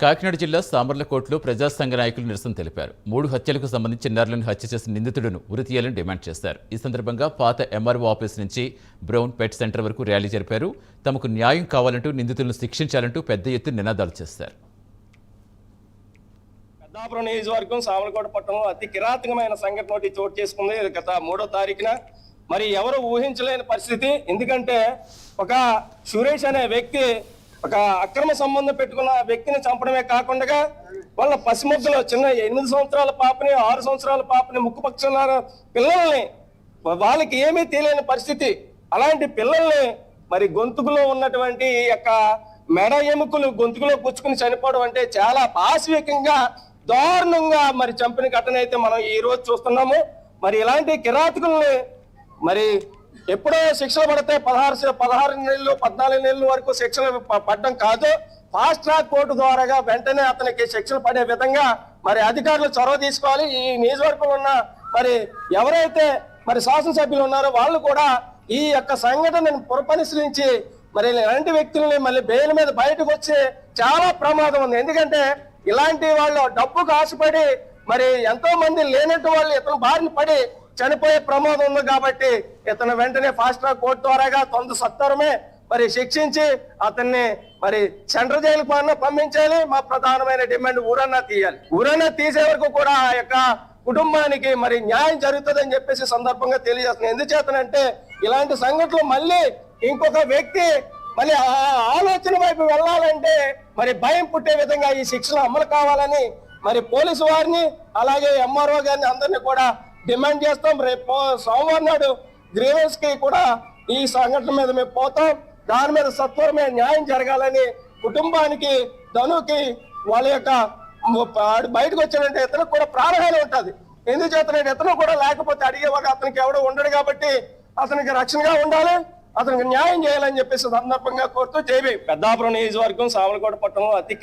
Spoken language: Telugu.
కాకినాడ జిల్లా సామర్లకోటలో ప్రజాసంఘ నాయకులు నిరసన తెలిపారు. 3 హత్యలకు సంబంధించి చిన్నారులను హత్య చేసిన నిందితులను ఉరి తీయాలని డిమాండ్ చేశారు. ఈ సందర్భంగా పాత ఎంఆర్ఓ ఆఫీస్ నుంచి బ్రౌన్ పెట్ సెంటర్ వరకు ర్యాలీ జరిపారు. తమకు న్యాయం కావాలంటూ నిందితులను శిక్షించాలంటూ పెద్ద ఎత్తున నినాదాలు చేశారు. పెద్దాపురం నియోజకవర్గం సామర్లకోట పట్టణంలో అతి కిరాతకమైన సంఘటన ఒకటి చోటు చేసుకుంది గత 3వ తారీఖున. మరి ఎవరు ఊహించలేని పరిస్థితి. ఎందుకంటే ఒక సురేష్ అనే వ్యక్తి ఒక అక్రమ సంబంధం పెట్టుకున్న వ్యక్తిని చంపడమే కాకుండా వాళ్ళ పసిముద్దలు చిన్న 8 సంవత్సరాల పాపని 6 సంవత్సరాల పాపని ముక్కుపక్షుల పిల్లల్ని వాళ్ళకి ఏమీ తెలియని పరిస్థితి. అలాంటి పిల్లల్ని మరి గొంతుకులో ఉన్నటువంటి యొక్క మెడ ఎముకలు గొంతుకులో పుచ్చుకుని చనిపోవడం అంటే చాలా పాశవికంగా దారుణంగా మరి చంపిన ఘటన అయితే మనం ఈ రోజు చూస్తున్నాము. మరి ఇలాంటి కిరాతకుల్ని మరి ఎప్పుడో శిక్షలు పడితే 16 నెలలు 14 నెలల వరకు శిక్షలు పడడం కాదు, ఫాస్ట్ ట్రాక్ కోర్టు ద్వారా వెంటనే అతనికి శిక్షలు పడే విధంగా మరి అధికారులు చొరవ తీసుకోవాలి. ఈ నియోజకవర్గంలో ఉన్న మరి ఎవరైతే మరి శాసనసభ్యులు ఉన్నారో వాళ్ళు కూడా ఈ యొక్క సంఘటనను పురపరిశీలించి మరి ఇలాంటి వ్యక్తుల్ని మళ్ళీ బెయిల్ మీద బయటకు వచ్చి చాలా ప్రమాదం ఉంది. ఎందుకంటే ఇలాంటి వాళ్ళు డబ్బుకు ఆశపడి మరి ఎంతో మంది లేనట్టు వాళ్ళు ఇతను బారిన పడి చనిపోయే ప్రమాదం ఉంది. కాబట్టి ఇతను వెంటనే ఫాస్ట్ ట్రాక్ కోర్టు ద్వారా సత్వరమే మరి శిక్షించి అతన్ని మరి సెంట్రల్ జైలుకు పంపించాలి. మా ప్రధానమైన డిమాండ్ ఊరన్నా తీయాలి. ఊరన్నా తీసే వరకు కూడా ఆ యొక్క కుటుంబానికి మరి న్యాయం జరుగుతుందని చెప్పేసి సందర్భంగా తెలియజేస్తున్నాను. ఎందుచేతనంటే ఇలాంటి సంఘటనలు మళ్ళీ ఇంకొక వ్యక్తి మళ్ళీ ఆ ఆలోచన వైపు వెళ్ళాలంటే మరి భయం పుట్టే విధంగా ఈ శిక్షలు అమలు కావాలని మరి పోలీసు వారిని అలాగే ఎంఆర్ఓ గారిని అందరినీ కూడా డిమాండ్ చేస్తాం. రేపు సోమవారం నాడు గ్రీవెన్స్ కి కూడా ఈ సంఘటన మీద మేము పోతాం. దాని మీద సత్వరమే న్యాయం జరగాలని కుటుంబానికి ధనుకి వాళ్ళ యొక్క బయటకు వచ్చినట్టు ఇతను కూడా ప్రాణహాని ఉంటుంది. ఎందుచేతనంటే ఇతను కూడా లేకపోతే అడిగేవాడు అతనికి ఎవడో ఉండడు. కాబట్టి అతనికి రక్షణగా ఉండాలి, అతనికి న్యాయం చేయాలని చెప్పేసి సందర్భంగా కోరుతూ జైబీ. పెద్దాపురం నియోజకవర్గం సామర్లకోట పట్టణంలో అతి